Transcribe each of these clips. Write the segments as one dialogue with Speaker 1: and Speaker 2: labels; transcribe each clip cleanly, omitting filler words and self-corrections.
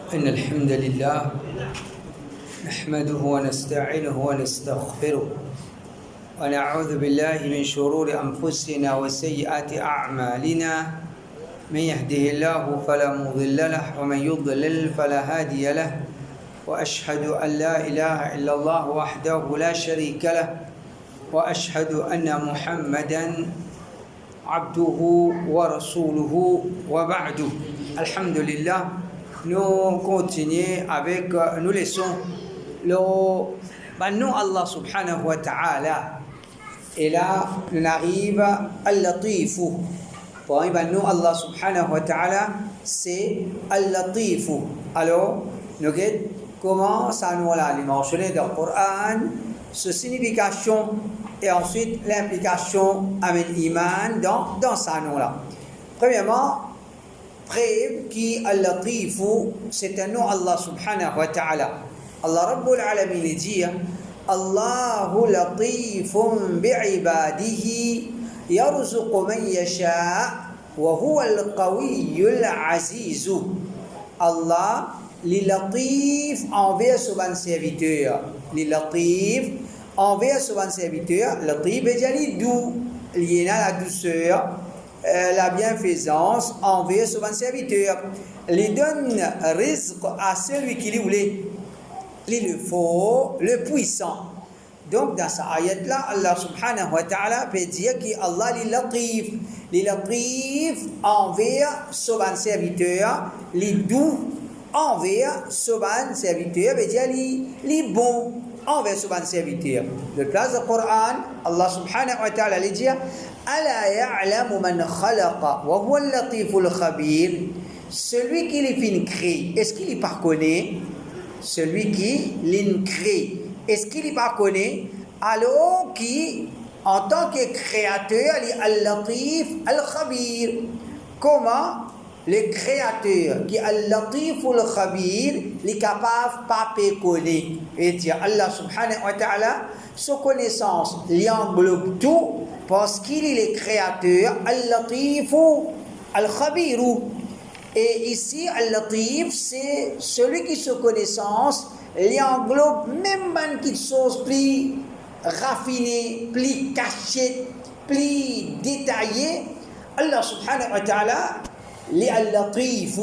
Speaker 1: إن الحمد لله نحمده ونستعينه ونستغفره ونعوذ بالله من شرور أنفسنا وسيئات أعمالنا. من يهده الله فلا مضل له ومن يضلل فلا هادي له، وأشهد أن لا إله إلا الله وحده لا شريك له، وأشهد أن محمدا عبده ورسوله وبعد. الحمد لله. Nous continuons avec, nous laissons le nom Allah subhanahu wa ta'ala. Et là, on arrive al-Latif. Pour le nom Allah subhanahu wa ta'ala, c'est al-Latif. Alors, nous comment ça nous l'a mentionné dans le Coran, sa signification et ensuite l'implication avec l'iman dans sa nom-là. Premièrement, preuve qui al-Latif, c'est un nom Allah subhanahu wa ta'ala. Allah Rabbul Alamin dit Allahu latifun bi'ibadihi yarzuqu man yasha wa huwa al-qawiyyul aziz. Allah li latif envers son serviteur. Li latif envers son serviteur. Latif veut dire doux, lié à la douceur, la bienfaisance envers son serviteur. Il donne rizq à celui qui lui voulait. Il le faut, le puissant. Donc dans cette ayat-là, Allah subhanahu wa ta'ala peut dire qu'Allah est latif envers son serviteur, les doux envers son serviteur, veut dire les bons envers son serviteur. Le place du Coran, Allah subhanahu wa ta'ala dit Ala ya'lamu man khalaqa wa huwa al-latiful khabir. Celui qui les crée, est-ce qu'il ne pas connaît? Celui qui les crée, est-ce qu'il ne pas connaît? Alors qui, en tant que créateur, il est al-latif al-khabir. Comment le créateur qui est al-latif al-khabir est capable de pas connaître? Et dire Allah subhanahu wa ta'ala, sa connaissance l'englobe tout parce qu'il est le créateur al-latif al-khabir. Et ici, al-latif, c'est celui qui se connaissance, il englobe même une chose plus raffinée, plus cachée, plus détaillée. Allah subhanahu wa ta'ala, les al-latif,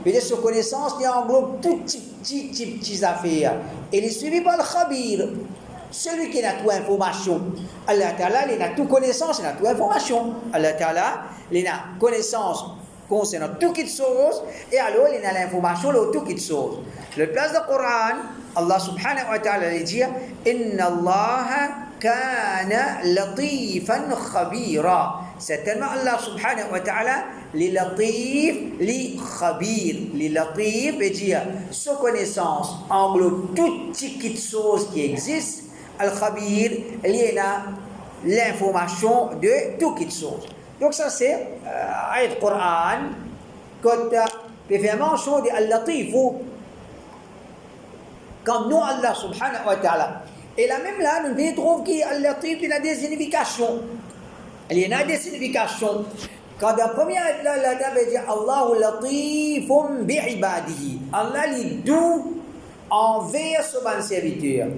Speaker 1: et sa connaissance, il englobe toutes petites affaires. Et il est suivi par le khabir, celui qui a toute information. Allah ta'ala, il a toute connaissance, il a toute information. Allah ta'ala, il a connaissance concernant toutes les choses, et alors il a l'information de toutes les choses. Le place du Coran, Allah subhanahu wa ta'ala dit Inna Allah kana latifan khabira. Certainement Allah subhanahu wa ta'ala, les latif, les khabir. Les latif veut dire sa connaissance englobe toutes les choses qui existent. Al-Khabir, il y a l'information de toutes les choses. Donc ça c'est ayat Coran, quand tu fais mention de Al-Latif, comme nous Allah subhanahu wa ta'ala. Et là même là, nous trouvons qu'Al-Latif il a des significations. Il y a des significations. Quand la première ayat là, Allah veut dire Allahu latifun bi'ibadihi. Allah est doux envers son serviteur.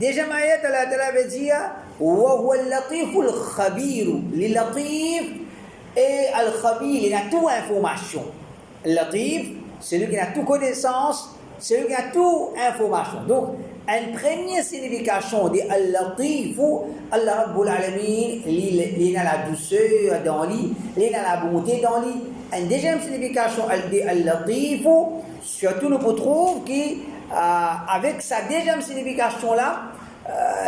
Speaker 1: Deuxième ayat, Allah veut dire wa huwa al-latiful khabir. Le latif et al-khabir, il a toute information. Le latif, celui qui a toute connaissance, celui qui a toute information. Donc, une première signification de al-latif, Allah Rabbul Alamin, il a la douceur dans lui, il a la bonté dans lui. Une deuxième signification de al-latif, surtout nous retrouvons qu'avec sa deuxième signification là,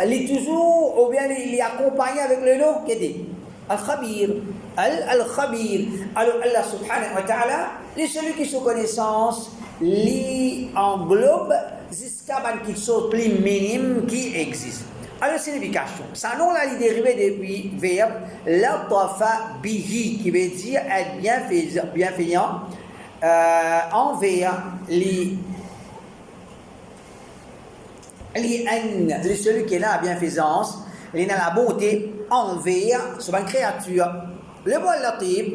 Speaker 1: il est toujours, ou bien il est accompagné avec le nom qui dit Al-Khabir. Al-Khabir. Alors Allah subhanahu wa ta'ala, c'est celui qui se connaissance, il englobe jusqu'à une chose plus minime qui existe. Alors signification. Ça nom là, il est dérivé depuis verbe latafa bihi, qui veut dire être bienfaisant envers celui qui est là à bienfaisance, il a la bonté envers une créature. Le mot latif,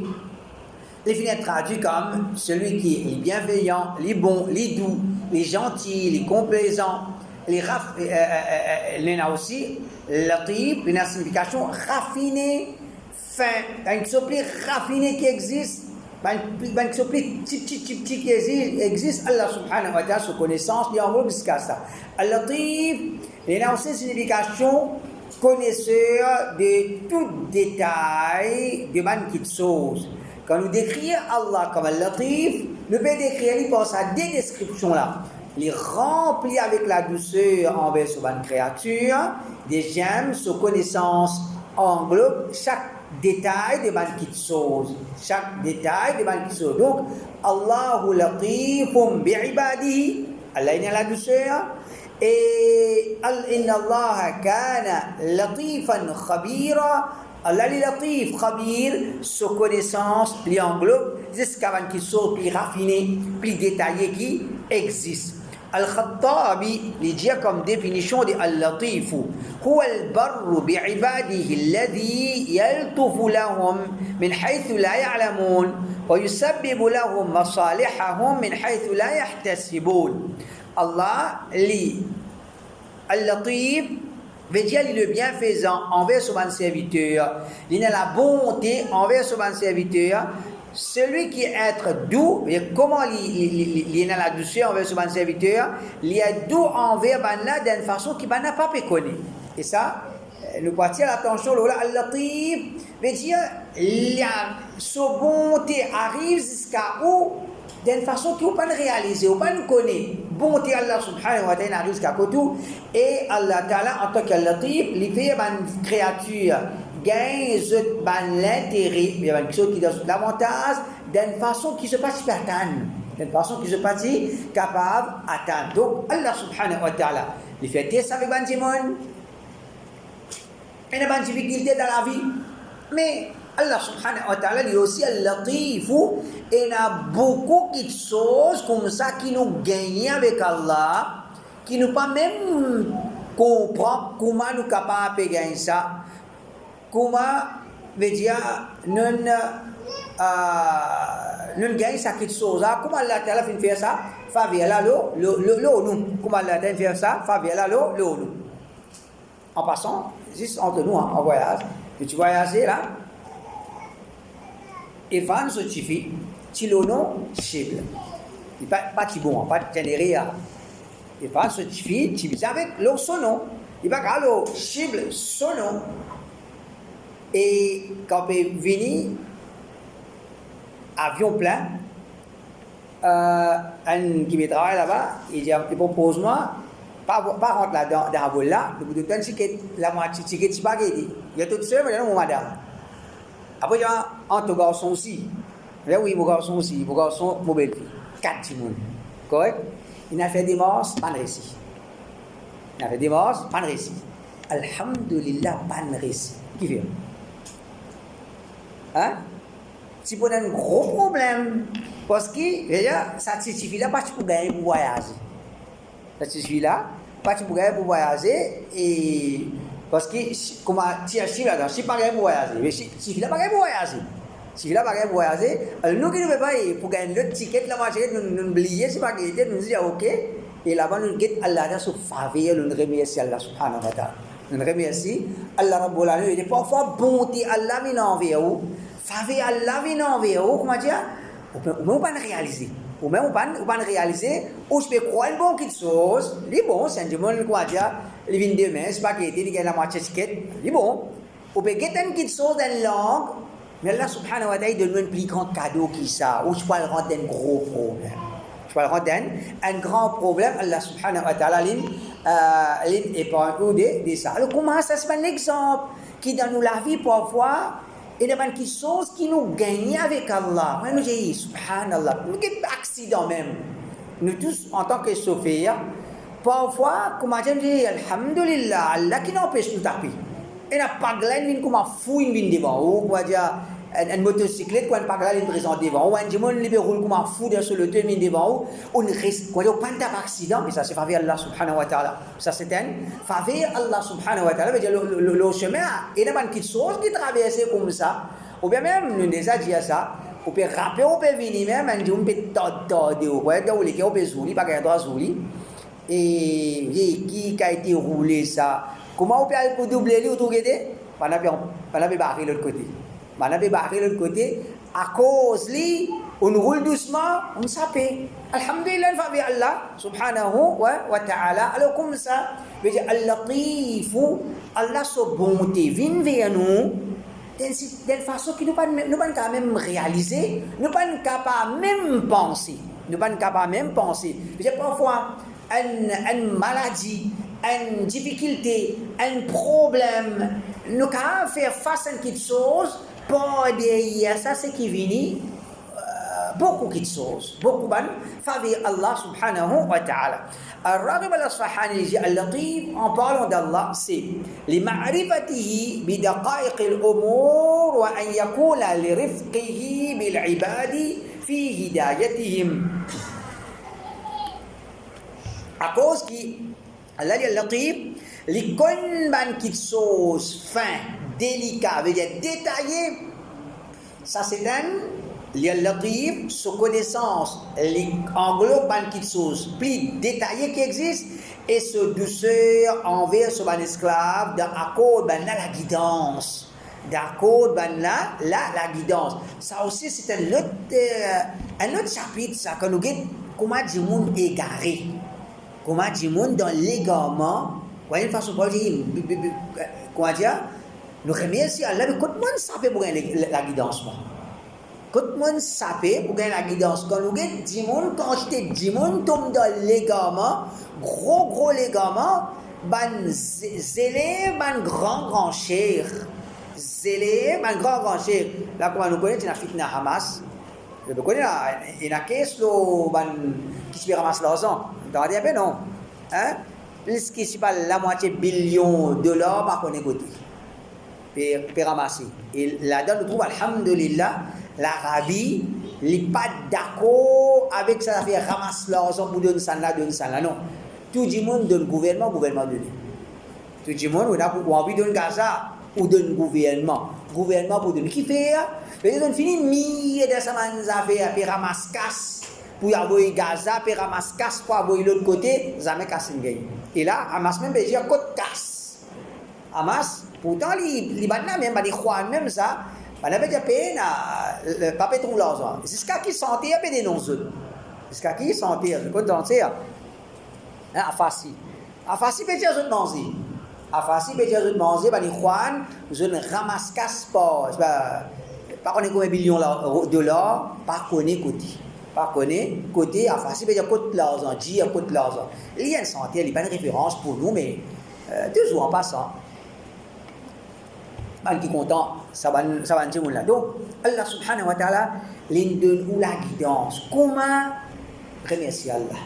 Speaker 2: les finit traduit comme celui qui est bienveillant, les bons, les doux, les gentils, les complaisants, il y a aussi latif, une signification raffinée, fin, une soupli raffinée qui existe, une soupli petit qui existe, Allah subhanahu wa ta'ala, sa connaissance, il y a en jusqu'à ça. Al-latif, il y a aussi une signification connaisseur de tout détail de manière chose. Quand nous décrivons Allah comme Al-Latif, nous pouvons décrire par sa des descriptions là. Il est rempli avec la douceur envers sa créature, des gemmes, sa connaissance englobe chaque détail de manière chose. Chaque détail de manière chose. Donc, Allahu Latifum bi'ibadihi, Allah est la douceur. Et Inna Allah kana latifan khabira. Allah est latif, khabir, sa connaissance, lui englobe jusqu'à ce qu'il soit plus raffiné, plus détaillé qui existe. Al-Khattabi, il dit comme définition de Al-Latif, هو البر بعباده الذي يلطف لهم من حيث لا يعلمون ويسبب لهم مصالحهم من حيث لا يحتسبون. Allah, Al-Latif, veut dire il est le bienfaisant envers son serviteur. Il a la bonté envers son serviteur. Celui qui est être doux, comment il a la douceur envers son serviteur, il est doux envers là d'une façon qu'il n'a pas pu connaître. Et ça, nous portons attention, Al-Latif veut dire sa bonté arrive jusqu'à où d'une façon qu'on ne peut pas réaliser, on ne peut pas nous connaître. Bonté Allah subhanahu wa ta'ala arrive jusqu'à côté. Et Allah ta'ala, en tant qu'Al-Latif, il fait une créature gagne l'intérêt, il y a une chose qui a l'avantage d'une façon qui se passe pas atteindre. D'une façon qui se passe capable d'atteindre. Donc, Allah subhanahu wa ta'ala, il fait test avec Banjimon. Il y a une difficulté dans la vie. Mais Allah subhanahu wa ta'ala est aussi Al-Latif. Et il y a beaucoup de choses comme ça qui nous gagnent avec Allah, qui nous pas même comprendre comment nous sommes capables de gagner ça. Comment veut dire nous gagnons cette chose là? Comment Allah ta'ala fait faire ça? Favela là nous. Comment Allah ta'ala fait ça? Favela là nous. En passant, juste entre nous en voyage, que tu voyages là. Et van se suffit, si le nom cible. Il pas si bon, pas généré. Et van se suffit, tu vis avec le son nom. Il va pas le cible son nom. Et quand il vient, avion plein, un qui me travaille là-bas, il propose moi, pas rentrer là dans la vol là, le bout de temps, la moitié ticket, c'est pas gagné. Il y a tout seul, mais il y a mon madame. Après, il y a un garçon aussi. Oui, mon garçon aussi, mon garçon, mon belle-fille. 4 petits monde. Correct? Il a fait des morses, pas de récit. Il a fait des morses, pas de récit. Alhamdulillah, pas de récit. Qui fait? Hein? Si vous avez un gros problème, parce que déjà, ça suffit là, pas pour gagner pour voyager. Ça suffit là, pas pour gagner pour voyager, et parce que, comment tu as dit là, si pas gagner pour voyager, mais si là, pas gagner pour voyager. Si là, pas gagner pour voyager, alors nous qui ne pouvons pas, pour gagner le ticket, la moitié, nous oublions, si pas gagner, nous disons ok, et là-bas, nous guettons Allah sur faveur, nous remercions Allah subhanahu wa ta'ala. Nous remercions Allah Rabbul Alamin, et parfois, bonté Allah vient envers vous. Faveur Allah vient envers vous, comment dire? On ne peut pas réaliser. Ou même on ne peut pas réaliser. Ou je peux croire une bonne chose. Il est bon, c'est un monde, comment dire? Il vient demain, c'est pas qu'il y a la moitié de ticket. Il est bon. On peut get une petite chose dans la langue. Mais Allah subhanahu wa ta'ala donne un plus grand cadeau qui ça. Ou je peux le rendre un gros problème. Je peux le rendre un grand problème. Allah subhanahu wa ta'ala est pas un de ça. Alors comment ça se fait un exemple qui dans la vie parfois. Il y a des choses qui nous gagnent avec Allah. Moi, nous disons, subhanallah, nous avons un accident même. Nous tous, en tant que chauffeurs, parfois, comme je dis, alhamdulillah, Allah qui n'empêche nous taper. Il n'y a pas de laine, comme un fou, une vine devant. Ou, on va dire, une motocyclette, quand un pagla est présent devant. Ou un diamant, il roule comme un fou sur le deux mine devant. On risque, quand il n'y a pas d'accident, mais ça, c'est faveur Allah subhanahu wa ta'ala. Ça, c'est un faveur Allah subhanahu wa ta'ala. Le chemin, il y a une petite chose qui traverse comme ça. Ou bien même, nous déjà dit ça. on peut rappeler, on peut venir même, on peut tarder, on peut zouler, pas qu'il y a zouler. Et qui a été roulé ça? Comment on peut aller pour doubler lui ou tout guetter? On a barré l'autre côté. On a barré l'autre côté. À cause lui, on roule doucement, on s'appelle. Alhamdulillah, fa bi Allah subhanahu wa ta'ala. Alors comme ça, veut dire Al-Latif, Allah sa bonté vient vers nous d'une façon que nous ne pouvons pas même réaliser, nous ne pouvons pas même penser. Nous ne pouvons pas même penser. Veut dire parfois une maladie, une difficulté, un problème, nous pouvons faire face à quelque chose. Pour derrière ça, c'est qui vient beaucoup de choses, beaucoup de faveur Allah subhanahu wa ta'ala. Al-Raghib al-Asfahani dit Al-Latif, en parlant d'Allah, c'est لمعرفته بدقائق الأمور وأن يكون لرفقه بالعباد في هدايتهم. À cause qui Allah dit Al-Latif, les connaissances qui sont fins, délicat, veut dire détaillé. Ça c'est un Latif, sa connaissance englobe quelque chose plus détaillé qui existe et ce douceur envers son esclave d'accord la guidance. D'accord la guidance. Ça aussi c'est un autre chapitre ça que nous guide comment du monde égaré. Comment du monde dans l'égarement. Une façon pour dire comment dire. Nous remercions Allah, mais quand on sait pour gagner la guidance, quand on sait pour gagner la guidance, quand nous gagnons 10 monde, quand je dis 10 monde tombe dans l'égarement, gros l'égarement, ban zélé, ban grand cher, zélé, ban grand cher. Là, comment nous connaissons, c'est la fitna Hamas. Vous connaissez, il y a une caisse qui se ramasse l'argent. Vous entendez un peu, non? Hein? Puisque c'est pas la moitié billion de dollars, par contre, écoutez. Pour ramasser. Et là-dedans, nous trouvons, alhamdulillah, l'Arabie n'est pas d'accord avec ça, fait ramasser l'argent pour donner ça là, non. Tout le monde donne gouvernement donne. Tout le monde a envie de donner Gaza ou donne gouvernement pour donner. Qui fait? Ils ont fini milliers de affaires pour ramasser casse, pour avoir Gaza, pour ramasser casse, pour avoir l'autre côté, jamais casse une gagne. Et là, Hamas même, il y a côte casse. Hamas, pourtant, les Libanais même, les Juan même ça, on avait déjà payé, pas payé trop l'argent. C'est ce qui sentait, il y a des noms. C'est ce qui sentait, je peux te dire. À Fassi, peut dire je manger. À Fassi, peut dire je manger, les Juan, je ne ramasse casse pas. Pas qu'on ait combien de millions de dollars, pas qu'on ait côté. Pas qu'on ait côté, à Fassi, peut dire côté l'argent, dire côté l'argent. Il y a une santé, il n'y a pas de référence pour nous, mais toujours en passant. Man qui est content, ça va dire là. Donc, Allah subhanahu wa ta'ala, il donne la guidance. Comment remercier Allah?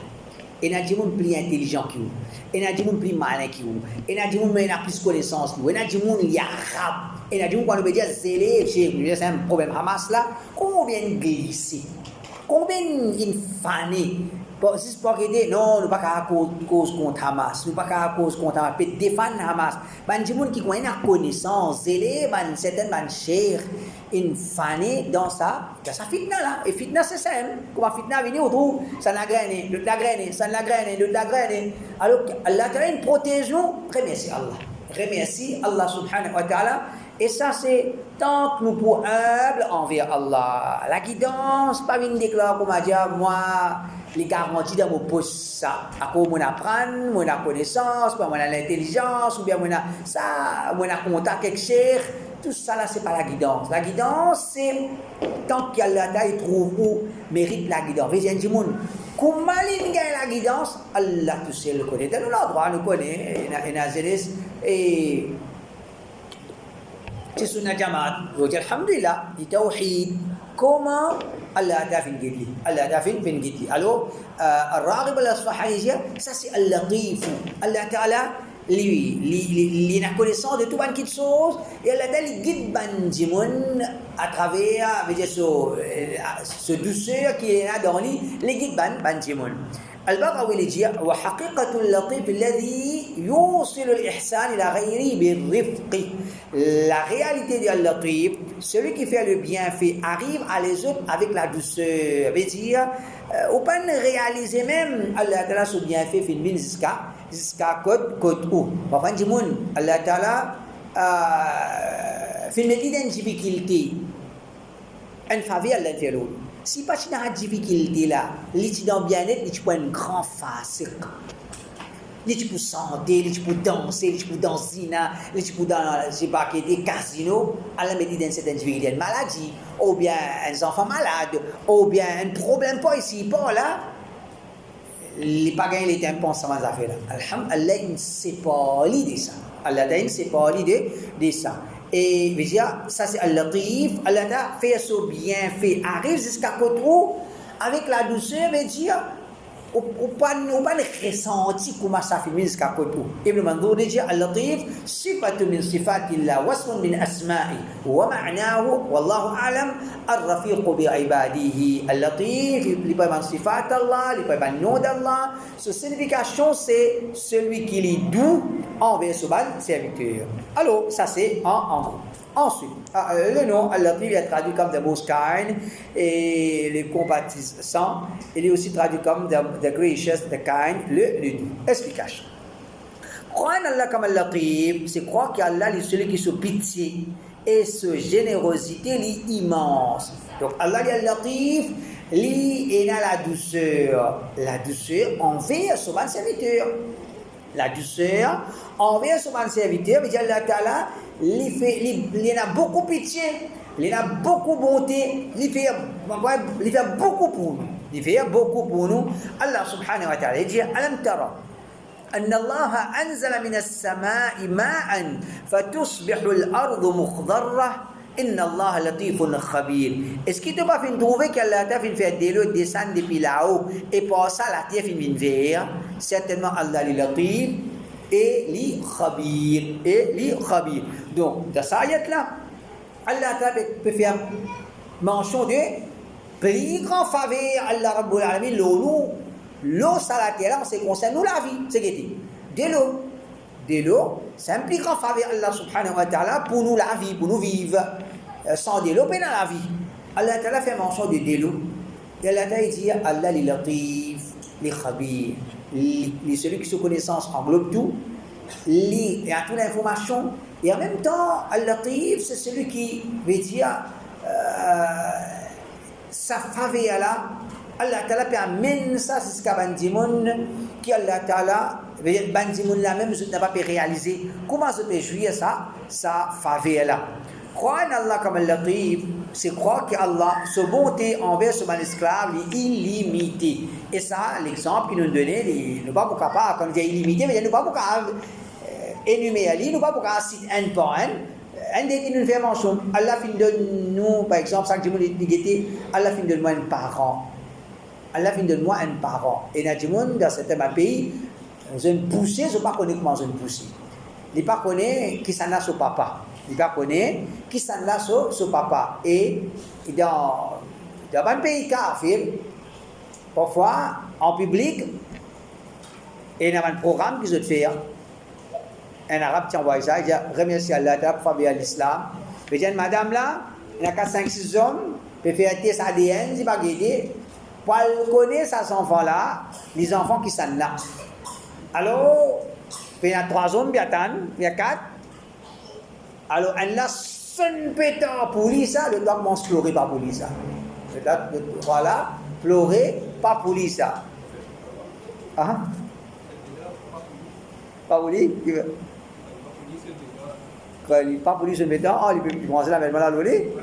Speaker 2: Il y a des gens plus intelligents que vous. Il y a des gens plus malins que vous. Il y a des gens qui ont plus de connaissances que vous. Il y a des gens qui sont arabes. Il y a des gens qui ont dit zélé, c'est un problème Hamas là. Combien glisser? Combien faner? C'est pas que non, nous pas qu'à cause contre Hamas, nous pas qu'à cause contre Hamas, peut défendre Hamas. Ben des gens qui ont une connaissance, zélé, ben certaines ben cher, une fanée dans ça fitna là. Et fitna c'est ça, comment fitna venir autour, ça l'a grainé, de la graine, ça l'a grainé, de la graine. Alors Allah Ta'ala nous protège nous, remercie Allah subhanahu wa ta'ala. Et ça, c'est tant que nous pouvons humbles envers Allah. La guidance, pas une déclaration comme dire, moi, les garanties dans mon poste, ça. À quoi on apprend, mon connaissance, mon l'intelligence, ou bien mon contact avec cher. Tout ça, là, c'est pas la guidance. La guidance, c'est tant qu'Allah trouve où mérite la guidance. Vous voyez, comment il gagne la guidance? Allah tout seul le connaît. Dans l'endroit, nous connaît, et c'est Sunnah Jamaat, je dis Alhamdulillah, du Tawhid, comment Allah a fait une guide. Alors, Al-Raghib al-Asfahani, ça c'est Al-Latif. Allah Ta'ala, lui, il a connaissance de tout ban de choses, et Allah Ta'ala, il guide ban Jimoun à travers ce douceur qui est là dans lui, il guide ban Jimoun. البغوي اللي dit وحقيقة اللطيف الذي يوصل الإحسان إلى غيره بالرفق. La réalité du latif, celui qui fait le bienfait, arrive à les autres avec la douceur. Veut dire, ou pas réaliser même Allah Ta'ala ce bienfait fin bin jusqu'à côte où. Parfois, on dit Allah Ta'ala fin une difficulté. Un faveur Allah fait l'autre. Si pas tu dans la difficulté là, tu dans bien-être, tu peux un grand facile. Tu peux chanter, tu peux danser, tu peux danser, tu peux dans je sais pas des casinos, Allah me dit dans cette difficulté, une maladie, ou bien un enfant malade, ou bien un problème pas ici, pas là. Les pagans les tempons ça va faire là. Alhamdulillah, il ne sait pas l'idée ça. Allah ne sait pas l'idée de ça. Et déjà, ça c'est Al-Latif, Allah a fait ce bienfait, arrive jusqu'à côté où, avec la douceur, veut dire, ou pas le ressenti comment ça fait jusqu'à côté où. Ibn Mandour dit, Al-Latif, sifatu min sifatillah, wasmun min asma'i, wa ma'nahu, wallahu a'lam, al-rafiqu bi ibadihi. Al-Latif, il peut être sifat Allah, il peut être nom d'Allah. Sa signification, c'est celui qui est doux envers son serviteur. Alors, ça c'est en gros. Ensuite, le nom Al-Latif est traduit comme the most kind et le compatissant. Il est aussi traduit comme the gracious, the kind, le doux. Explication. Croire en Allah comme Al-Latif, c'est croire qu'Allah est celui qui se pitié et sa générosité est immense. Donc Allah est Al-Latif, lui est dans la douceur envers son serviteur. La douceur envers son serviteur, mais Allah Ta'ala, il a beaucoup pitié, il a beaucoup bonté, il fait beaucoup pour nous. Il fait beaucoup pour nous. Allah subhanahu wa ta'ala dit Alam tara أن الله أنزل من السماء ماء فتصبح الأرض مخضرة إن الله لطيف خبير. Est-ce qu'il ne t'a pas fait trouver qu'Allah t'a fait de l'eau descendre depuis là-haut et pour ça la terre fait une vert? Certainement Allah est latif et li khabir. Donc dans cette ayat là, Allah peut faire mention de plus grand faveur Allah Rabbul Alamin l'eau ça la terre là, c'est concerne nous la vie, c'est de l'eau, c'est un plus grand faveur Allah subhanahu wa ta'ala pour nous la vie, pour nous vivre. Sans de l'eau, pas dans la vie. Allah ta'ala fait mention de l'eau. Et Allah ta'ala dit Allah li latif, li khabir. Celui qui se connaissance englobe tout, il a toute l'information. Et en même temps, Al-Latif, c'est celui qui veut dire sa faveur là. Allah Ta'ala peut amener ça jusqu'à Bandimoun, qui Allah Ta'ala, Bandimoun là même, n'a pas pu réaliser. Comment se peut jouir ça, sa faveur là? Croire en Allah comme Al-Latif, c'est croire qu'Allah, sa bonté envers son esclave est illimitée. Et ça, l'exemple qu'il nous donnait, nous ne pas capable, quand il dit illimité, mais nous ne pas capable énumérer, nous ne pas capable citer un par un. Un des qui nous fait mention, Allah fin donne nous, par exemple, ça que je me dis, Allah fin donne moi un parent. Allah fin donne moi un parent. Et dans certains pays, je ne poussée, je ne sais pas connaître comment je ne poussée. Je ne sais pas connaître qui s'en a son papa. Il va connaître qui s'en a son papa. Et dans un pays kafir, parfois en public, il y a un programme qui se fait. Un arabe qui envoie ça, il dit remercie Allah pour faveur l'islam. Il dit madame là, il y a 4-5-6 hommes, il fait un test ADN, il va guider, pour connaître ces enfants-là, les enfants qui sont là. Alors, il y a 3 hommes, il y a 4. Alors, elle a son pétard pour lui, ça, le doigt commence pleurer pas pour lui, ça. Voilà, pleurer pas pour lui, ça. Ah? Pas pour lui? Pas pour lui, son pétard, il peut commencer la même mal à l'oler.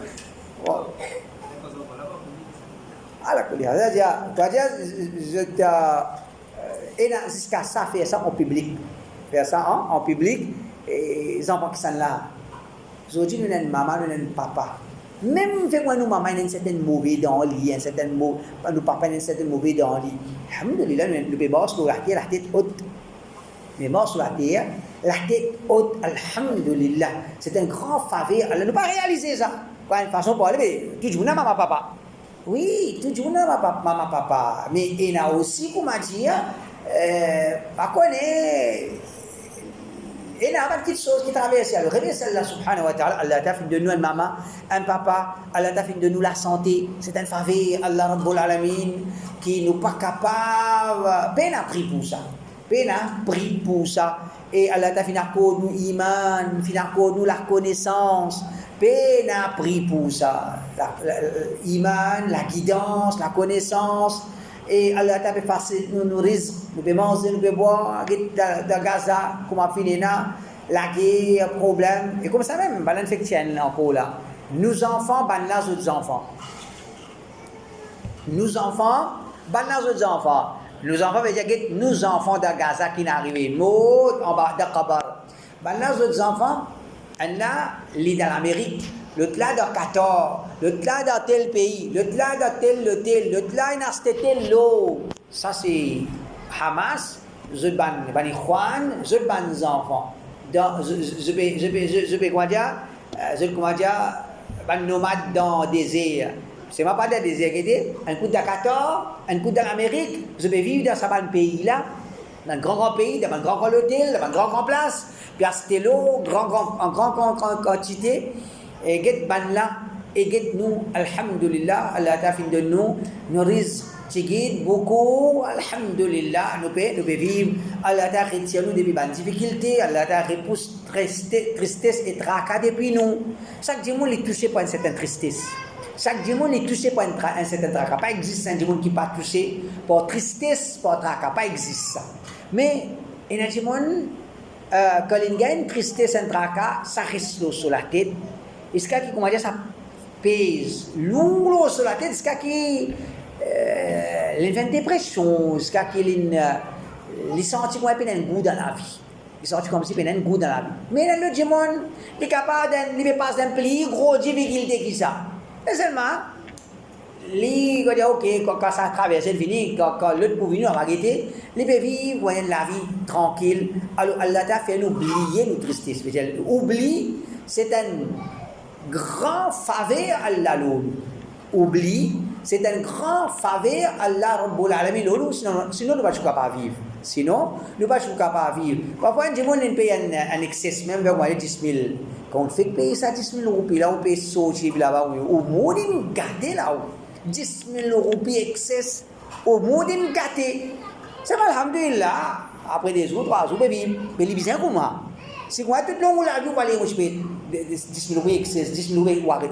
Speaker 2: Ah, la colère, jusqu'à ça, faire ça en public. Faire ça en public, et les enfants qui sont là. Aujourd'hui, nous avons une maman, nous avons un papa. Même si nous maman a un certain mauvais dans le lit, un certain nous papa a un certain mauvais dans le lit. Alhamdulillah, nous pouvons sur la tête haute. Mais mort sur la terre, la tête haute, alhamdulillah. C'est un grand faveur. Allah ne pas réaliser ça. Pas une façon pour aller, mais tout le monde a maman, papa. Oui, toujours maman, papa. Mais il y a aussi, comment dire, pas connaît. Il y a une petite chose qui traverse. Alors, remercie Allah subhanahu wa ta'ala. Allah t'a fait de nous une maman, un papa. Allah t'a fait de nous la santé. C'est un faveur. Allah Rabbul Alamin qui nous pas capable. Peine a pris pour ça. Peine a pris pour ça. Et Allah t'a fait nous iman, nous la connaissance. Peine a pris pour ça. Iman, la guidance, la connaissance. Et Allah t'a fait passer nous risques, nous pouvons manger, nous pouvons boire, dans Gaza, comme on finit là, la guerre, problème. Et comme ça même, ben l'infection encore là. Nous enfants, ben là, autres enfants. Nous enfants, ben là, autres enfants. Nous enfants, veut dire que nous enfants de Gaza qui n'arrivent pas en bas de Kabar. Ben là, autres enfants, là, l'île dans l'Amérique. L'autre là dans Qatar, l'autre là dans tel pays, l'autre là dans tel, l'autre là dans tel lot. Ça c'est Hamas, je ban Ikhwan, je ban les enfants. Je peux comment dire, ban nomade dans le désert. C'est pas dans le désert, un coup de Qatar, un coup de l'Amérique, je peux vivre dans ce pays là, dans un grand pays, dans un grand hôtel, dans une grande place, puis acheter l'eau en grande quantité. Et get ban là, et get nous, alhamdulillah, Allah t'a fait de nous risques, tigid, beaucoup, alhamdulillah, nous pouvons vivre, Allah t'a retiré nous depuis ban difficulté, Allah t'a repoussé tristesse et tracas depuis nous. Chaque dimanche est touché par une certaine tristesse. Chaque dimanche est touché par un certain tracas. Pas existe un dimanche qui n'est pas touché par tristesse, par tracas, pas existe ça. Mais, il y a un dimanche, quand il y a une tristesse, un tracas, ça reste sur la tête. Est-ce qu'il comment dire ça pèse lourd sur la tête, est-ce qu'il y a une dépression, est-ce qu'il y a il senti comme un goût dans la vie, il senti comme si il y a un goût dans la vie. Mais dans le dimanche, il est capable de passer d'un plus gros difficulté que ça. Mais seulement, il va dire ok, quand ça traverse, c'est fini, quand l'autre pour venir, on va arrêter, il peut vivre la vie tranquille. Alors Allah t'a fait oublier nos tristesses. Oubli, c'est un grand faveur Allah l'eau. Oublie, c'est un grand faveur Allah Rabbul Alamin l'eau. Sinon, nous ne sommes pas vivre. Sinon, nous ne sommes pas vivre. Parfois, on paye un excès, même vers 10 000. Quand on fait payer ça 10 000 roupies, là, on paye sortir là-bas. Au monde, on garde là. 10 000 roupies excès. Au monde, on garde. C'est pas alhamdulillah. Après 2 jours, 3 jours, on peut vivre. Mais les bizarres comment? Si vous avez tout le long, la vie, vous allez respirer 10 000 roupies excès, 10 000 roupies, vous allez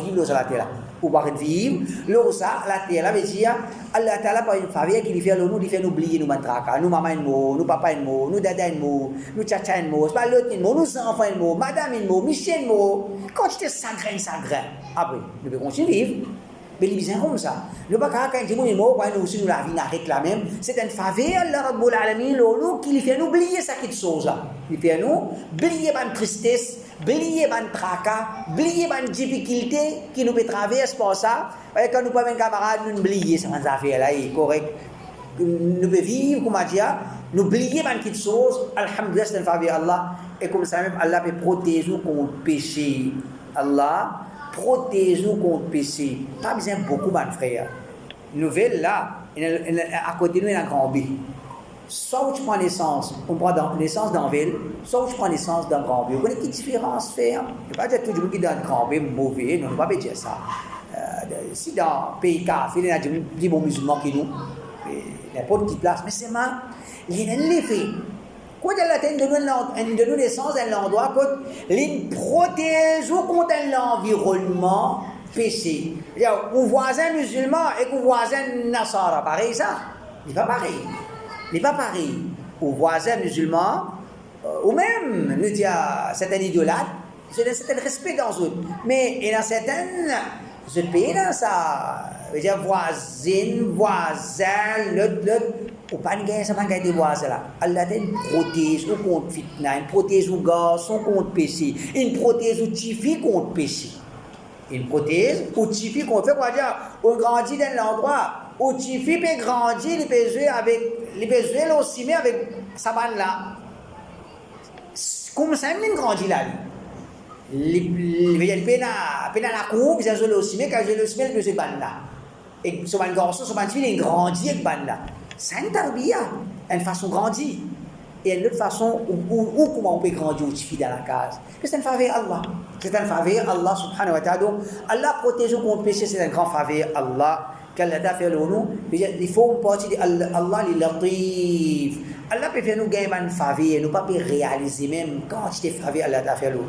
Speaker 2: vivre sur la terre. Vous allez vivre, là, ça, la terre, là, veut dire, Allah Ta'ala, par une faveur qui lui fait nous oublier, nous mantraka, nous maman, nous papa, nous dada, nous tchatcha, nous enfants, madame, Michel, quand tu es sagrin. Après, nous pouvons continuer à vivre. Mais les bizarres comme ça. Le bakar, quand il dit, nous aussi, nous la vie n'arrête là même. C'est une faveur, Allah Rabbul Alamin, qui lui fait nous oublier ça qui chose là. Il fait nous oublier ma tristesse, oublier ma tracas, oublier ma difficulté qui nous peut traverser pour ça. Et quand nous pas un camarade, nous oublier ça, cette affaire là, est correct. Nous pouvons vivre, comment dire, nous oublier ma petite chose. Alhamdulillah, c'est une faveur Allah. Et comme ça même, Allah peut protéger nous contre le péché. Allah protège-nous contre le péché. Pas besoin beaucoup, mon frère. Nouvelle là, à côté de nous, il y a un grand B. Soit où tu prends naissance, on prend naissance dans la ville, soit où tu prends naissance dans le grand B. Vous connaissez quelle différence faire? Je ne vais pas dire tout le monde qui est dans le grand B mauvais, non, on ne va pas dire ça. Si dans le pays café, il y a des bons musulmans qui nous, n'importe quelle place, mais c'est mal. Il y a un effet. Quand elle de nous naissance dans l'endroit, il protège contre l'environnement péché. Vos voisins musulmans et vos voisins nasara, pareil ça? Il n'est pas pareil. Il n'est pas pareil. Vos voisins musulmans, ou même, nous disons, c'est un idolâtre, c'est un certain respect dans eux. Mais il y a certaines, je paye dans ça, je veux dire, voisin, l'autre, ou pas de gain, ça pas de voisins là. Allah protège ou contre fitna, il protège ou garçon contre péché, il protège ou tifi contre péché. Il protège ou tifi contre fait quoi dire? On grandit dans l'endroit où tifi peut grandir, il peut jouer aussi mais avec sa bande là. Comme ça, il grandit là. Il peut dans la cour, il peut jouer aussi mais quand il joue aussi mais il peut jouer bande là. Et sur un garçon, sur une fille, il grandit avec ban là. C'est une tarbiya, une façon grandie. Et une autre façon où comment on peut grandir une fille dans la case. C'est une faveur Allah. C'est une faveur Allah subhanahu wa ta'ala. Donc, Allah protège contre le péché, c'est un grand faveur Allah. Qu'Allah a fait nous. Il faut une partie de Allah, il latif. Allah peut faire nous gagner une faveur, nous pas réaliser même quantité de faveur Allah a fait nous.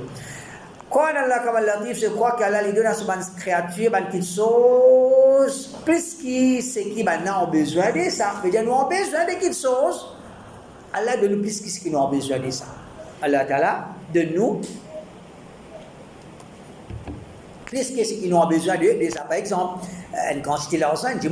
Speaker 2: Quand Allah comme latif, je crois qu'Allah lui donne à son créature une petite chose, plus qui c'est qui maintenant ont besoin de ça. C'est-à-dire nous avons besoin de quelque chose. Allah donne nous plus qui nous avons besoin de ça. Allah Ta'ala donne nous plus que ce qu'ils nous ont besoin de ça. Par exemple, une quantité d'argent, il dit,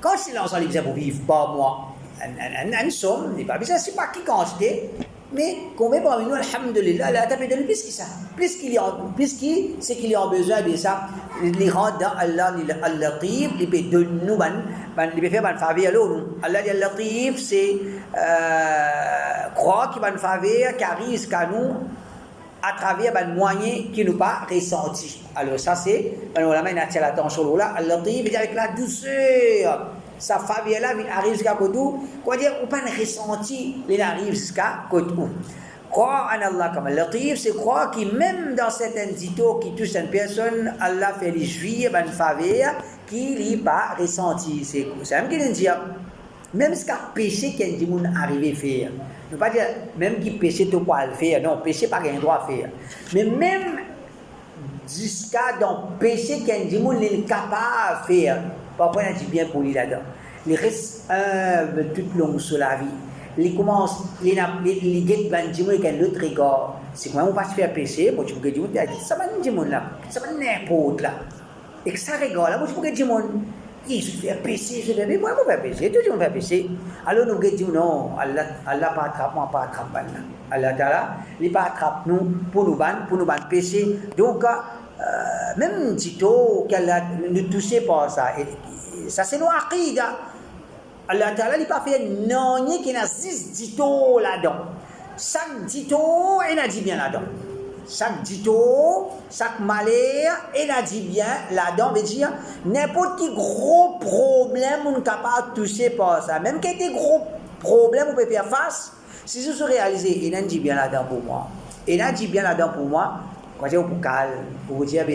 Speaker 2: quand c'est l'argent, il besoin pour vivre, pas moi. Une somme, il n'est pas besoin, c'est pas qui quantité. Mais combien parmi nous, alhamdulillah, Allah t'a donné plus que ça. Plus qui, c'est qu'il a besoin de ça. Il rentre dans Allah, al-Latif, il peut donner nous, il peut faire une faveur à l'autre. Allah, al-Latif, c'est croire qu'il va une faveur qui arrive à nous à travers un moyen qui nous pas ressenti. Alors ça c'est, on attire l'attention là, al-Latif, avec la douceur. Sa faveur là arrive jusqu'à côté, quoi dire, ou pas un ressenti, il arrive jusqu'à côté. Croire en Allah comme al-Latif, c'est croire que même dans certains ditos qui touchent une personne, Allah fait les jouir une faveur qui n'est pas ressenti. C'est même qu'il dit, même ce qu'a péché qu'un démon arrive à faire. Ne pas dire même qui péché tu pas le faire, non, péché pas un droit à faire. Mais même jusqu'à dans péché qu'un démon est capable de faire. Parfois, il dit bien pour lui là-dedans. Il reste humble toute longue sur la vie. Il commence, il guette un démon avec un autre regard. C'est quand on va se faire péché, moi, tu peux dire, ça va un démon là, ça va n'importe là. Et que ça regarde là, moi, tu peux dire, démon. Il se fait péché, je dis, mais moi, je vais péché, tout le monde fait péché. Alors, nous disons, non, Allah pas attrape, moi, pas attrape. Allah Ta'ala, il pas attrape nous pour nous péché. Donc, même Tito, qu'elle ne touchait pas ça. Et ça, c'est nos aqidah. Allah Ta'ala, il pas fait non, il y a 6 Tito là-dedans. Chaque Tito, il a dit bien là-dedans. Chaque dito, chaque malheur, il a dit bien là-dedans, veut dire n'importe quel gros problème, on est capable de toucher par ça. Même qu'il y ait des gros problèmes, on peut faire face. Si je suis réalisé, il a dit bien là-dedans pour moi. Il a dit bien là-dedans pour moi, quand j'ai pour calme, pour vous dire,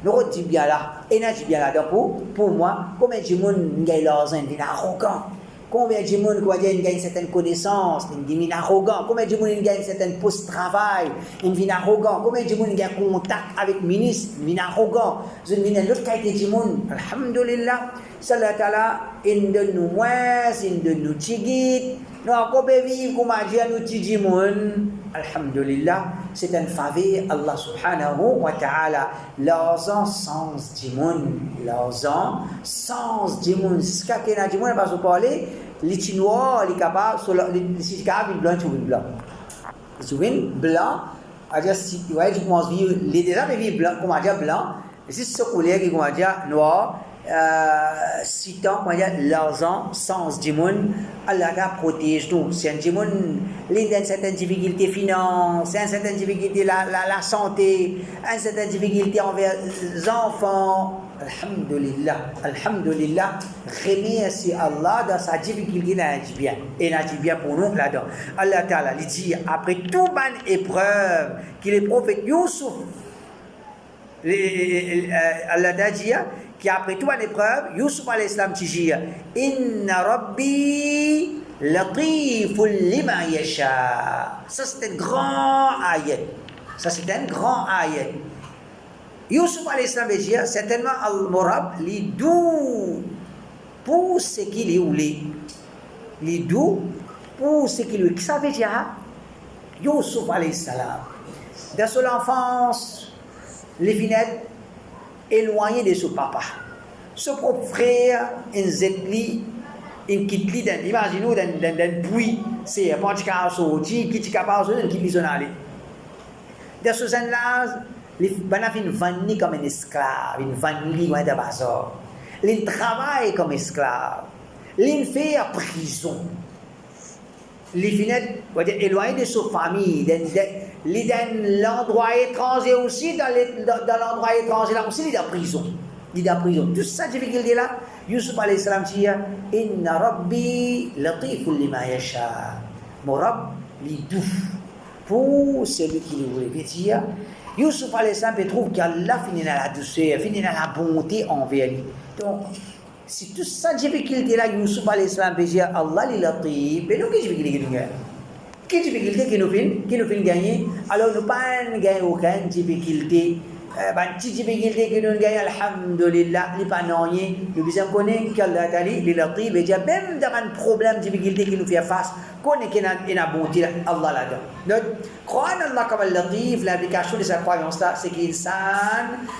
Speaker 2: nous dit bien là, il a dit bien là-dedans pour moi, combien de monde gagne l'argent, il est arrogant. Combien de monde qui gagne certaines connaissances, il devient arrogant. Combien de monde gagne certains postes de travail, il devient arrogant. Combien de monde gagne contact avec le ministre, il devient arrogant. Je devine l'autre qualité de monde. Alhamdulillah, Salah Ta'ala, il donne nous moins, il donne nous tigit. Nous avons vivre comme a dit à nous tigit monde. Alhamdulillah, c'est un faveur Allah subhanahu wa ta'ala. L'argent sans du monde. L'argent sans du monde. C'est ce qu'il y a du monde, parce que vous parlez. Les Chinois, les capables, si capable, blanc, tu veux blanc. Tu veux blanc, c'est-à-dire si tu vois, tu commences à vivre, les déjà vivent blanc, comment dire blanc, et si ce collègue qui comment dire noir, citant comment dire l'argent, sens du monde, Allah protège nous. C'est un du monde, il a une certaine difficulté finance, une certaine difficulté la santé, une certaine difficulté envers les enfants. Alhamdulillah, alhamdulillah, remercie Allah dans sa difficulté, il a dit bien. Et il a dit bien pour nous là-dedans. Allah Ta'ala, il dit, après toute bonne épreuve, qu'il est prophète Youssouf, Allah Ta'ala dit, qu'après toute bonne épreuve, Youssouf al-Islam dit, Inna Rabbi latiful lima yasha. Ça c'est un grand ayat. Ça c'est un grand ayat. Youssouf al-Islam veut dire certainement al-Murab, les doux pour ce qu'il est ou les doux pour ce qu'il est. Ça veut dire Youssouf al-Islam. Dans son enfance, les vignettes éloignées de son papa. Son propre frère, un zetli, un kitli, imaginez-vous d'un puits, c'est un petit carreau, qui est capable de quitter son allée. Dans ce sens-là, il vend comme un esclave, il vend comme un bazar. Il travaille comme esclave. Il fait en prison. Il finit éloigné de sa famille. Il est dans l'endroit étranger aussi, dans l'endroit étranger là aussi, il est en prison. il est en prison. Tout ça, difficulté là, Yusuf alayhi salam dit Inna Rabbi latiful lima yasha. Mon Rabb, il doux pour celui qui le voulait. Il dit Yusuf alayhi salam trouve qu'Allah finit dans la douceur, finit dans la bonté envers lui. Donc, si tout ça, difficulté là, Yusuf alayhi salam dit Allah il latif, mais nous, qu'est-ce que difficulté nous gagne? Quelle difficulté qui nous fait gagner? Alors, nous ne gagnons aucune difficulté. Petite difficulté que nous gagnons, alhamdulillah, il n'y a pas de rien. Nous besoin de connaître qu'Allah Ta'ala, il latif, et dire même dans un problème, difficulté qui nous fait face, connaître qu'il y a une bonté, Allah là-dedans. Donc, croire en Allah comme latif, l'implication de cette croyance-là, c'est qu'il n'est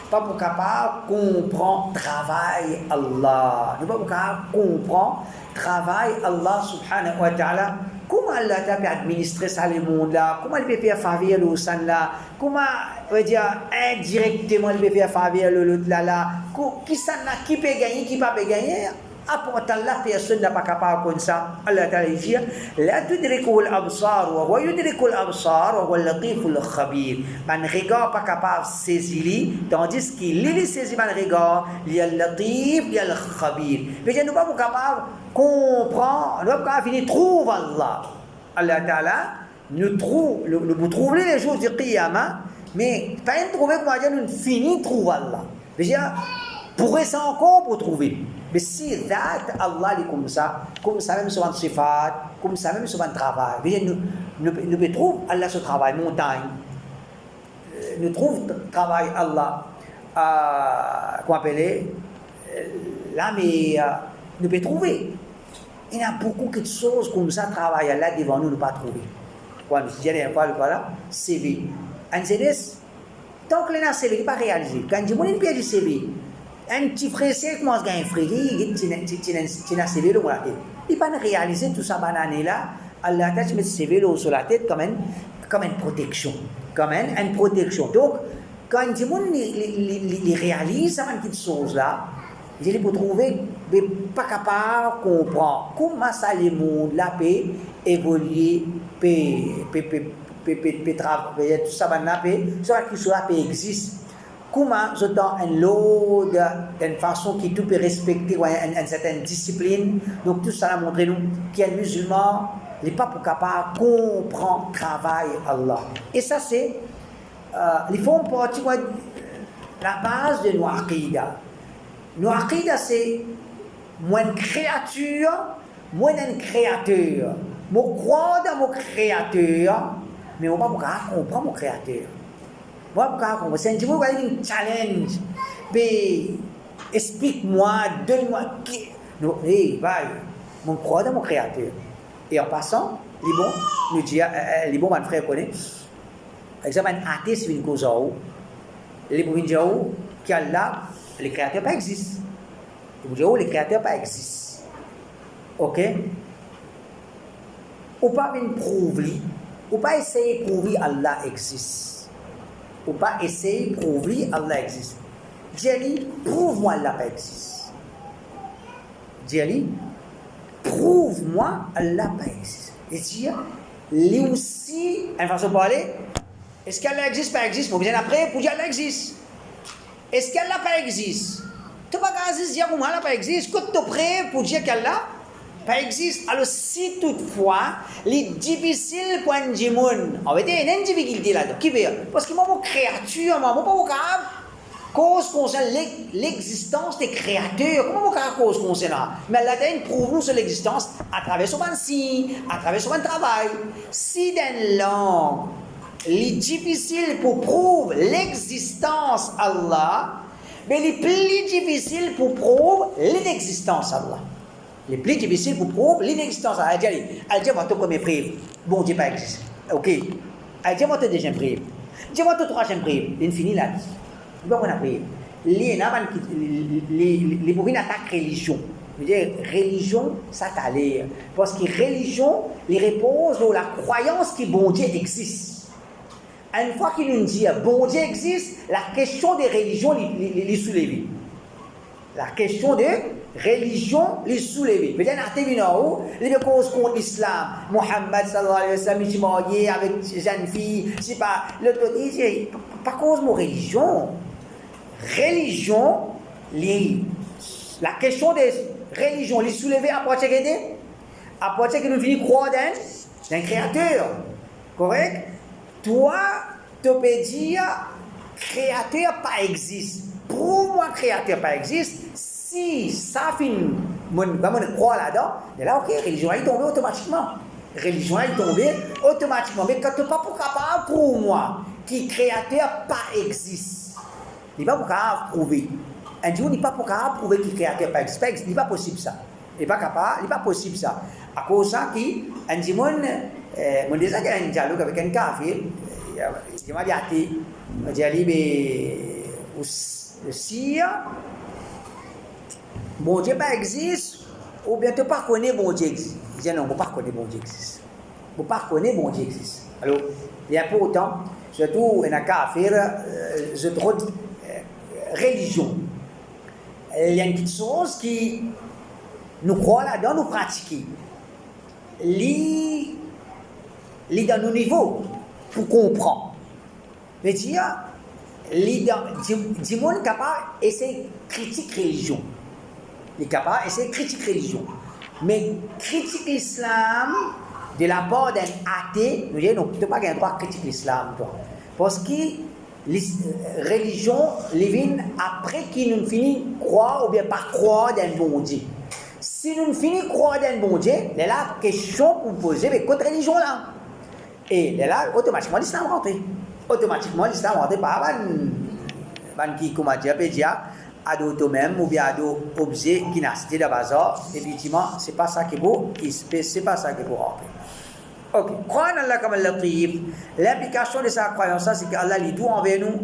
Speaker 2: pas pour capable de comprendre le travail Allah. Nous ne sommes pas capable de comprendre le travail Allah subhanahu wa ta'ala. Comment Allah peut administrer ça le monde là? Comment il peut faire faveur le sang là? Comment on va dire indirectement il peut faire faveur l'autre là? Qui peut gagner, qui pas peut gagner? Apportant la personne n'a pas capable comme ça. Allah Ta'ala dit la tudrikul absar wa huwa yudrikul absar wa huwa al-latiful khabir. Man regard pas capable saisir tandis qu'il lui saisit man regard, il y a al-latif, il y a al-khabir. Mais nous pas capable comprendre, nous pas capable finir trouver Allah. Allah Ta'ala nous trouve les jours du qiyamah, mais pas une trouver comment dire nous finir trouver Allah. Déjà pourrait ça encore pour trouver. Mais si date Allah est comme ça même sur un sifat, comme ça même sur un travail. Nous trouvons Allah sur travail, montagne. Nous trouvons travail Allah, qu'on appelle la mer. Nous pouvons trouver. Il y a beaucoup de choses comme ça, travail là devant nous, nous ne pas trouver. Quand je dis voilà, CV. Un CV, tant que le CV n'est pas réalisé, quand je dis que CV, un petit frère, c'est comment se gagne un frère, tu as CV sur la tête. Il n'a pas réalisé tout ça, banane là, Allah t'a mis CV sur la tête comme une protection. Comme une protection. Donc, quand les gens réalisent cette chose-là, ils vont trouver, mais pas capable de comprendre comment ça le monde là peut évoluer, peut travailler, tout ça, peut exister. Comment je donne une loi d'une façon qui tout peut respecter une certaine discipline. Donc tout ça a montré nous qu'un musulman n'est pas capable de comprendre le travail Allah. Et ça c'est, ils font partie de la base de nos aqidah. Nos aqidah c'est moi une créature, moi un créateur. Moi crois dans mon créateur, mais on ne peut pas comprendre mon créateur. Moi, quand c'est un challenge, mais explique-moi, donne-moi. Non, mon croix dans mon créateur. Et en passant, les bons, nous disons, les bons, mon frère connaît. Par exemple, un athée, c'est une cause en haut. Les bons, ils disent, qu'Allah, les créateurs pas existent. Les bons, les créateurs pas existent. Ok? Ou pas une prouver, ou pas essayer de prouver Allah existe. Ou pas essayer de prouver Allah existe. Dieu prouve-moi Allah pas existe. Dieu prouve-moi Allah pas existe. Et Dieu, lui aussi, une façon de parler, est-ce qu'Allah existe pas existe? Vous bien après pour dire Allah existe. Est-ce qu'Allah pas existe? Tu vas pas dire que Allah pas existe. Quand tu es prêt pour dire qu'Allah pas existe. Alors si toutefois, les difficiles pour un djimoun, en fait, il y a une difficulté là-dedans. Qui veut? Parce que moi, mon créature, moi, pas mon capable, cause concerne l'existence des créateurs. Comment mon capable cause concerne là? Mais là, il prouve nous sur l'existence à travers son signe, à travers son travail. Si dans une langue, il est difficile pour prouver l'existence Allah, mais il est plus difficile pour prouver l'inexistence Allah. Les plus difficiles pour prouver l'inexistence. Elle dit, moi, ton premier preuve. Bon Dieu pas existe. Ok. Elle dit, moi, ton deuxième preuve. Dis-moi, ton troisième preuve. Il finit là. Il va qu'on a preuve. Les bourrines attaquent religion. Je veux dire, religion, ça t'a l'air. Parce que religion, les repose sur la croyance que bon Dieu existe. Une fois qu'il nous dit, bon Dieu existe, la question des religions les soulève. La question de religion les soulevée. Peut-être que les causes contre l'islam. Mohammed sallallahu alayhi wa sallam, il est marié avec une jeune fille. C'est pas. Pas cause de religion. Religion, la question des religions, les soulever à partir que nous finissons croire d'un créateur. Correct? Toi, tu peux dire, créateur pas existe. Pour moi, créateur pas existe. Si ça finit, moi, croire là-dedans, et là, ok, religion est tombée automatiquement. Religion est tombée automatiquement. Mais quand tu n'es pas capable pour moi, que créateur pas existe, il n'est pas capable de prouver. Un Dieu n'est pas capable de prouver que créateur pas existe. Il n'est pas possible ça. Il n'est pas capable, il n'est pas possible ça. À cause de ça, un Dieu, moi déjà, il y a un dialogue avec un kafir. Il m'a dit, si bon Dieu pas existe, ou bien tu ne pas connais bon Dieu existe. Il dit non, je ne pas connais bon Dieu existe. Je ne pas connais bon Dieu existe. Alors, il y a pourtant, surtout, il y a qu'à faire, je trouve, religion. Il y a une petite chose qui nous croit là-dedans, nous pratiquons. Il est dans nos niveaux pour comprendre. Mais il y a du monde capable d'essayer de critiquer religion. Il est capable d'essayer de critiquer religion. Mais critiquer l'islam de la part d'un athée, nous disons, tu n'as pas le droit de critiquer l'islam. Parce que la religion, les vient après qu'ils nous finissent croire ou bien pas croire dans le bon Dieu. Si nous finissons croire dans le bon Dieu, il y a la question pour poser, mais contre religion là. Et là, automatiquement, l'islam rentre. Automatiquement, l'islam rentre par qui, comment dire, peut dire, à d'autres même ou bien à d'autres objets qui naissent de bazar. Effectivement, c'est pas ça qui est beau, c'est pas ça qui est beau rentrer. Ok. Croire en Allah comme al-Latif. L'implication de sa croyance, c'est qu'Allah lit tout envers nous.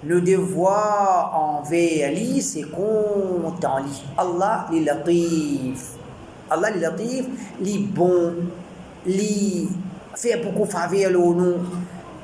Speaker 2: Nos devoirs envers lui, c'est content lui. Allah est Latif. Allah est Latif, il est bon, il fait beaucoup de faveur nous.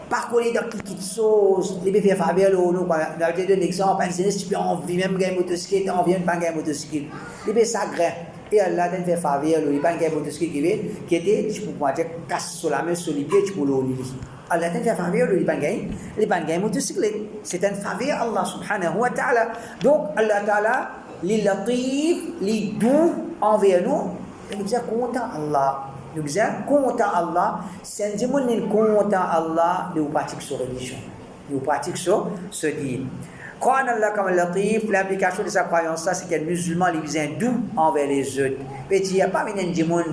Speaker 2: Par contre, dans quelque chose, il peut faire faveur nous. Je donne un exemple, si tu as envie même de gagner une motocyclette, tu as envie de pas gagner une motocyclette. Il peut s'agréer. Et Allah t'a fait faveur, il pas gagner une motocyclette qui était, tu peux dire, casse sur la main, sur les pieds, tu peux l'oublier. Allah t'a fait faveur, il pas gagner une motocyclette. C'est un faveur Allah subhanahu wa ta'ala. Donc Allah ta'ala, il latif, il doux envers nous. Et nous sommes contents Allah. Nous sommes contents Allah. C'est un dimanche nous contents Allah de pratiquer sur religion. De pratiquer sur ce dîme. Croire en Allah comme latif, l'implication de sa croyance, c'est qu'un musulman il est doux envers les autres. Petit, il n'y a pas un dimanche.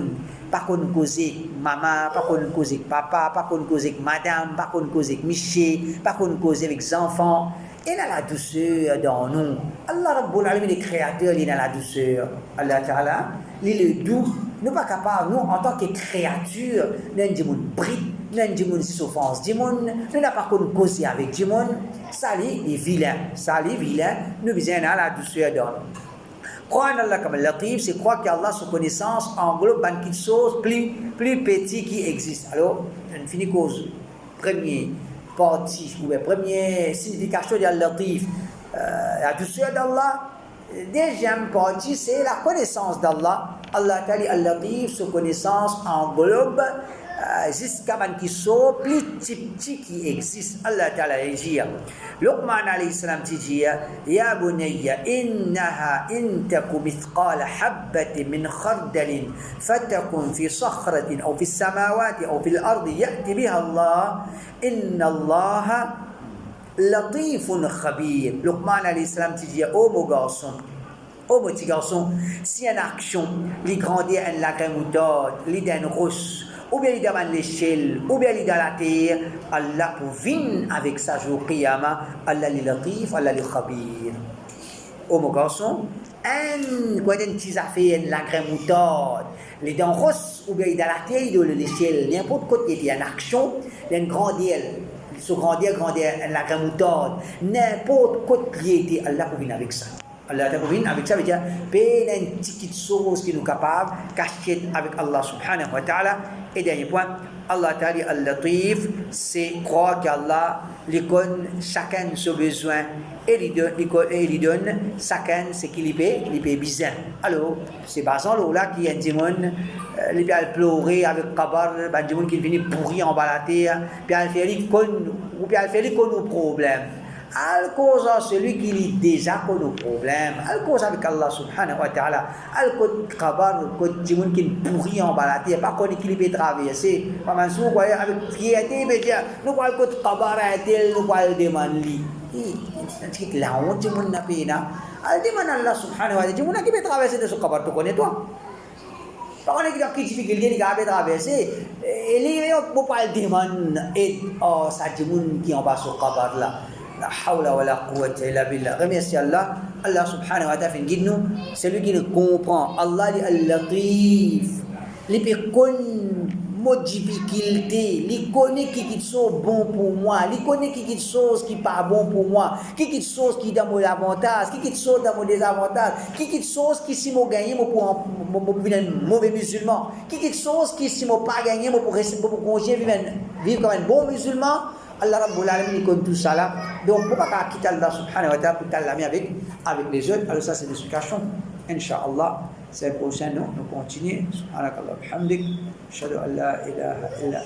Speaker 2: Pas qu'on cause maman, pas qu'on cause papa, pas qu'on cause madame, pas qu'on cause Michel, pas qu'on cause avec les enfants. Il a la douceur dans nous. Allah Rabbul Alamin, le créateur, il a la douceur. Allah Ta'ala, il est doux. Nous ne sommes pas capables, nous, en tant que créatures, nous avons des gens brillants, nous avons des gens qui s'offensent, nous n'avons pas qu'on cause avec des gens. Ça, il est vilain. Ça, il est vilain. Nous avons la douceur dans nous. Croire en Allah comme Latif, c'est croire qu'Allah, sa connaissance, englobe une petite chose plus petite qui existe. Alors, on finit cause. Premier partie, ou la première signification de Latif, la douceur d'Allah. Deuxième partie, c'est la connaissance d'Allah. Allah Ta'ala, Al-Latif, sa connaissance englobe jusqu'à un qui sont plus petit qui existe. Allah Ta'ala dit, Luqman alayhi salam dit, Ya bunayya, innaha intaku mithqala habbatin min khardalin, fatakun fi sakhratin, ou fi samawati, ou fi l'ardi, ya'ti biha Allah, inna Allah latifun khabir. Luqman alayhi salam dit, oh mon garçon, oh mon petit garçon, si une action, il grandit en la moutarde, il est en rousse, ou bien il est dans l'échelle, ou bien il est dans la terre, Allah pour venir avec sa jour qiyamah, Allah est latif, Allah est khabir. Oh mon garçon, quoi d'une petite affaire, la graine moutarde, il est dans rousse, ou bien il est dans la terre, il est dans l'échelle, n'importe quoi, il y a une action, il y a une grandir, se grandir, la graine moutarde, n'importe quoi qui était, Allah pour venir avec ça. Allah Ta'ala avec ça veut dire une petite chose qui nous capable cacher avec Allah subhanahu wa ta'ala. Et dernier point, Allah Ta'ala al-Latif, c'est croire qu'Allah lui donne chacun ses besoins et lui donne chacun ce qu'il peut besoin. Alors, c'est par exemple là qu'il y a un démon, il peut pleurer avec Kabar, un démon qui finit pourri en bas la terre, puis il fait nos problèmes. al cause celui qui lit déjà que nos problèmes, al cause avec Allah subhanahu wa ta'ala, al cause kabar, cause du monde qui pourrit en bas la terre, pas qu'on qui peut traverser, pas man sou quoi avec prière, mais dire, nous quoi cause kabar a tel, nous quoi demander c'est la honte du monde n'a pas na, al demande Allah subhanahu wa ta'ala, du monde qui peut traverser de ce kabar, tu connais toi? Pas qu'on qui difficulté qui peut traverser, et les on peut pas demander et ça du monde qui en bas ce kabar là. La hawla wa la quwwata illa billah. Remercie Allah. Allah subhanahu wa ta'ala fait guide nous. C'est lui qui nous comprend. Allah est al-latif. Il peut connaître nos difficultés. Il connaît qui sont bon pour moi. Il connaît qui sont qui pas bon pour moi. Qui sont qui dans mon avantage. Qui sont dans mon désavantage. Qui sont qui si moi gagner pour devenir un mauvais musulman. Qui sont qui si moi pas gagner pour continuer vivre comme un bon musulman. Allah Rabbul Alamin il connaît tout ça là. Donc pourquoi pas quitter Allah subhanahu wa ta'ala pour t'allamer avec les autres. Alors ça c'est l'explication. Inch'Allah, c'est le prochain nous continuons. Subhanakallah wa bihamdik. Ashhadu an la ilaha illa